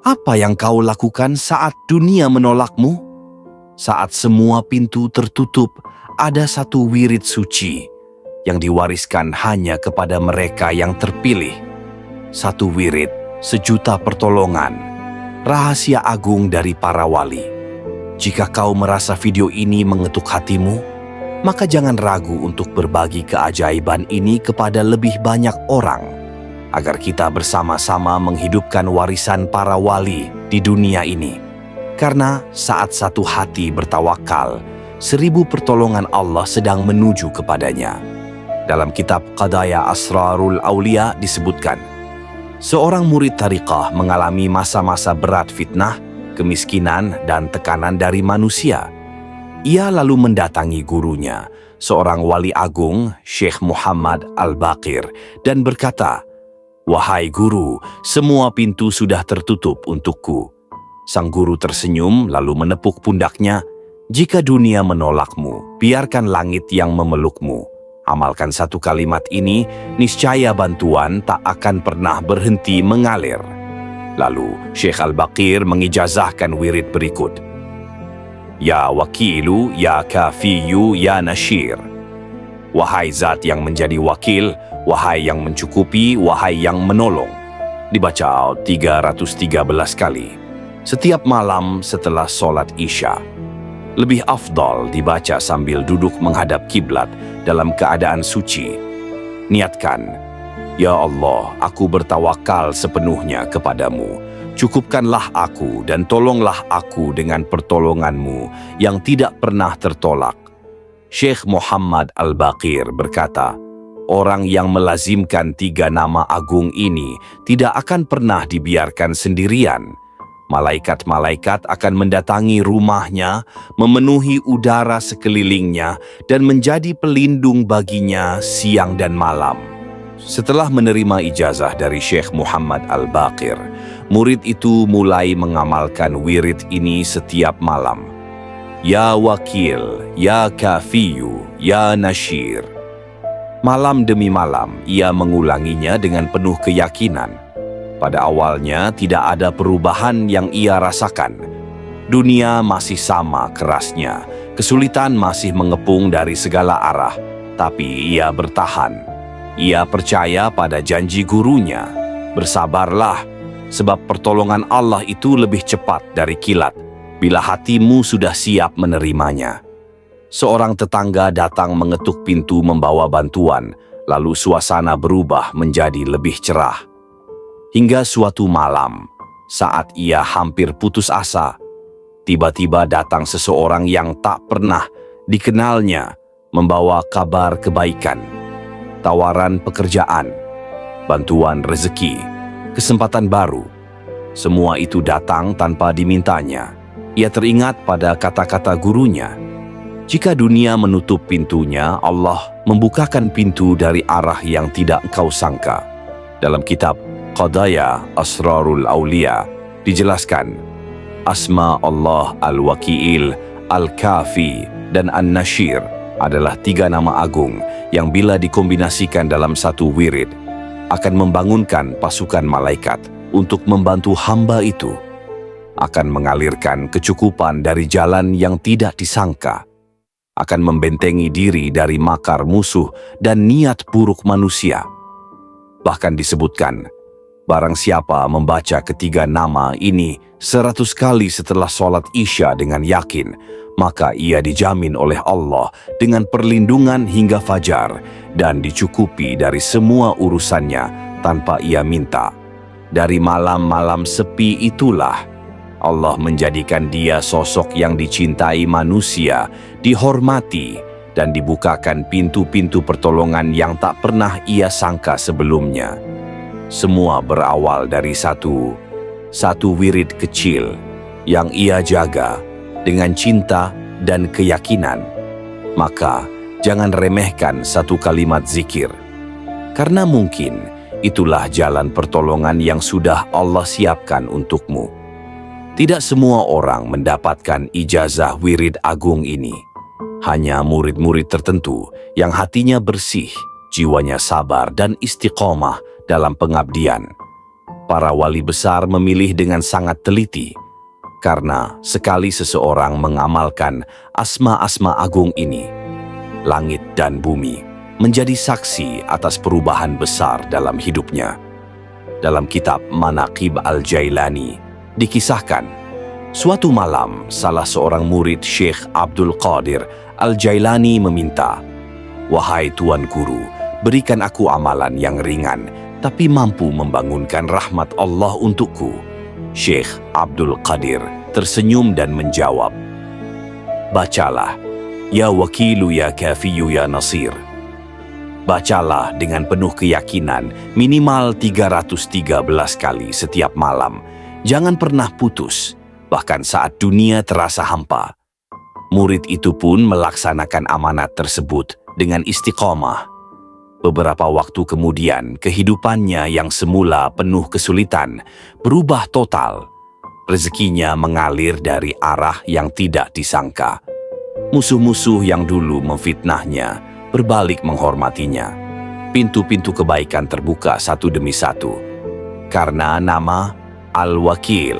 Apa yang kau lakukan saat dunia menolakmu? Saat semua pintu tertutup, ada satu wirid suci yang diwariskan hanya kepada mereka yang terpilih. Satu wirid, sejuta pertolongan, rahasia agung dari para wali. Jika kau merasa video ini mengetuk hatimu, maka jangan ragu untuk berbagi keajaiban ini kepada lebih banyak orang, agar kita bersama-sama menghidupkan warisan para wali di dunia ini. Karena saat satu hati bertawakal, 1000 pertolongan Allah sedang menuju kepadanya. Dalam kitab Qadaya Asrarul Aulia disebutkan, seorang murid tariqah mengalami masa-masa berat fitnah, kemiskinan, dan tekanan dari manusia. Ia lalu mendatangi gurunya, seorang wali agung, Syekh Muhammad Al-Baqir, dan berkata, "Wahai guru, semua pintu sudah tertutup untukku." Sang guru tersenyum lalu menepuk pundaknya, "Jika dunia menolakmu, biarkan langit yang memelukmu. Amalkan satu kalimat ini, niscaya bantuan tak akan pernah berhenti mengalir." Lalu Syekh Al-Baqir mengijazahkan wirid berikut. Ya wakilu, ya kafiyu, ya nashir. Wahai zat yang menjadi wakil, wahai yang mencukupi, wahai yang menolong. Dibaca 313 kali. Setiap malam setelah sholat Isya. Lebih afdal dibaca sambil duduk menghadap kiblat dalam keadaan suci. Niatkan, Ya Allah, aku bertawakal sepenuhnya kepadamu. Cukupkanlah aku dan tolonglah aku dengan pertolonganmu yang tidak pernah tertolak. Syekh Muhammad Al-Baqir berkata, orang yang melazimkan 3 nama agung ini tidak akan pernah dibiarkan sendirian. Malaikat-malaikat akan mendatangi rumahnya, memenuhi udara sekelilingnya, dan menjadi pelindung baginya siang dan malam. Setelah menerima ijazah dari Syekh Muhammad Al-Baqir, murid itu mulai mengamalkan wirid ini setiap malam. Ya wakil, ya kafiyu, ya nashir. Malam demi malam, ia mengulanginya dengan penuh keyakinan. Pada awalnya tidak ada perubahan yang ia rasakan. Dunia masih sama kerasnya, kesulitan masih mengepung dari segala arah, tapi ia bertahan. Ia percaya pada janji gurunya. Bersabarlah, sebab pertolongan Allah itu lebih cepat dari kilat, bila hatimu sudah siap menerimanya. Seorang tetangga datang mengetuk pintu membawa bantuan, lalu suasana berubah menjadi lebih cerah. Hingga suatu malam, saat ia hampir putus asa, tiba-tiba datang seseorang yang tak pernah dikenalnya, membawa kabar kebaikan, tawaran pekerjaan, bantuan rezeki, kesempatan baru. Semua itu datang tanpa dimintanya. Ia teringat pada kata-kata gurunya, jika dunia menutup pintunya, Allah membukakan pintu dari arah yang tidak engkau sangka. Dalam kitab Qadaya Asrarul Aulia dijelaskan, Asma Allah Al-Wakil, Al-Kafi, dan An-Nashir adalah 3 nama agung yang bila dikombinasikan dalam satu wirid, akan membangunkan pasukan malaikat untuk membantu hamba itu, akan mengalirkan kecukupan dari jalan yang tidak disangka, akan membentengi diri dari makar musuh dan niat buruk manusia. Bahkan disebutkan, barang siapa membaca ketiga nama ini 100 kali setelah sholat Isya dengan yakin, maka ia dijamin oleh Allah dengan perlindungan hingga fajar dan dicukupi dari semua urusannya tanpa ia minta. Dari malam-malam sepi itulah Allah menjadikan dia sosok yang dicintai manusia, dihormati, dan dibukakan pintu-pintu pertolongan yang tak pernah ia sangka sebelumnya. Semua berawal dari satu wirid kecil yang ia jaga dengan cinta dan keyakinan. Maka jangan remehkan satu kalimat zikir, karena mungkin itulah jalan pertolongan yang sudah Allah siapkan untukmu. Tidak semua orang mendapatkan ijazah wirid agung ini. Hanya murid-murid tertentu yang hatinya bersih, jiwanya sabar dan istiqomah dalam pengabdian. Para wali besar memilih dengan sangat teliti, karena sekali seseorang mengamalkan asma-asma agung ini, langit dan bumi menjadi saksi atas perubahan besar dalam hidupnya. Dalam kitab Manaqib Al-Jailani dikisahkan, suatu malam salah seorang murid Syekh Abdul Qadir Al-Jailani meminta, "Wahai Tuan Guru, berikan aku amalan yang ringan tapi mampu membangunkan rahmat Allah untukku." Syekh Abdul Qadir tersenyum dan menjawab, "Bacalah, ya wakilu ya kafiyu ya nasir." Bacalah dengan penuh keyakinan minimal 313 kali setiap malam. Jangan pernah putus, bahkan saat dunia terasa hampa. Murid itu pun melaksanakan amanat tersebut dengan istiqomah. Beberapa waktu kemudian, kehidupannya yang semula penuh kesulitan berubah total. Rezekinya mengalir dari arah yang tidak disangka. Musuh-musuh yang dulu memfitnahnya berbalik menghormatinya. Pintu-pintu kebaikan terbuka satu demi satu. Karena nama Al-Wakil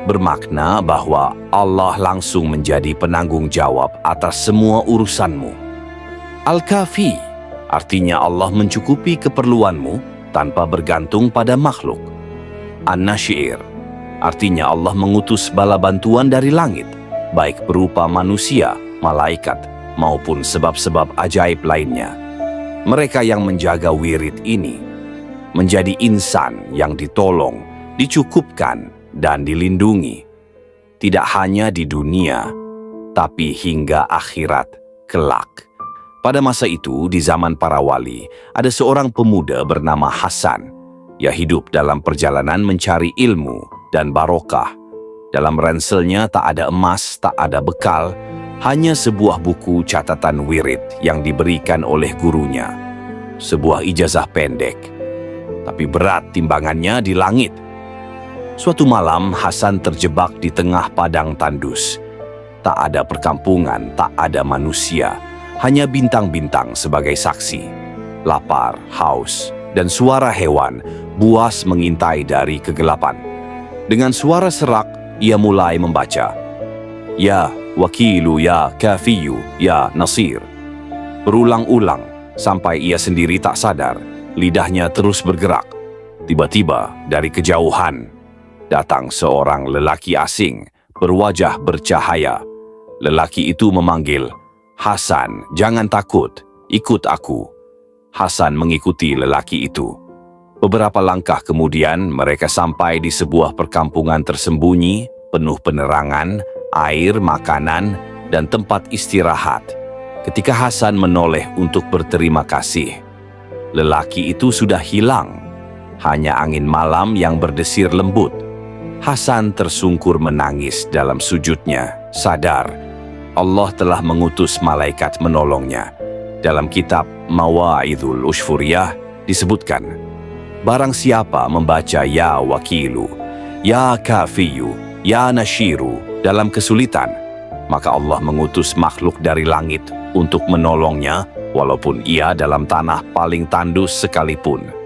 bermakna bahwa Allah langsung menjadi penanggung jawab atas semua urusanmu. Al-Kafi artinya Allah mencukupi keperluanmu tanpa bergantung pada makhluk. An-Nasyir artinya Allah mengutus bala bantuan dari langit, baik berupa manusia, malaikat, maupun sebab-sebab ajaib lainnya. Mereka yang menjaga wirid ini menjadi insan yang ditolong, dicukupkan, dan dilindungi. Tidak hanya di dunia, tapi hingga akhirat kelak. Pada masa itu, di zaman para wali, ada seorang pemuda bernama Hasan. Ia hidup dalam perjalanan mencari ilmu dan barokah. Dalam ranselnya tak ada emas, tak ada bekal, hanya sebuah buku catatan wirid yang diberikan oleh gurunya. Sebuah ijazah pendek, tapi berat timbangannya di langit. Suatu malam, Hasan terjebak di tengah padang tandus. Tak ada perkampungan, tak ada manusia, hanya bintang-bintang sebagai saksi. Lapar, haus, dan suara hewan buas mengintai dari kegelapan. Dengan suara serak, ia mulai membaca, "Ya wakilu ya kafiyu ya nasir." Berulang-ulang sampai ia sendiri tak sadar, lidahnya terus bergerak. Tiba-tiba dari kejauhan datang seorang lelaki asing berwajah bercahaya. Lelaki itu memanggil, "Hasan, jangan takut, ikut aku." Hasan mengikuti lelaki itu. Beberapa langkah kemudian mereka sampai di sebuah perkampungan tersembunyi, penuh penerangan, air, makanan, dan tempat istirahat. Ketika Hasan menoleh untuk berterima kasih, lelaki itu sudah hilang. Hanya angin malam yang berdesir lembut. Hasan tersungkur menangis dalam sujudnya, sadar Allah telah mengutus malaikat menolongnya. Dalam kitab Mawa'idul Ushfuriyah disebutkan, barang siapa membaca Ya Wakilu, Ya Kafiyu, Ya Nashiru dalam kesulitan, maka Allah mengutus makhluk dari langit untuk menolongnya walaupun ia dalam tanah paling tandus sekalipun.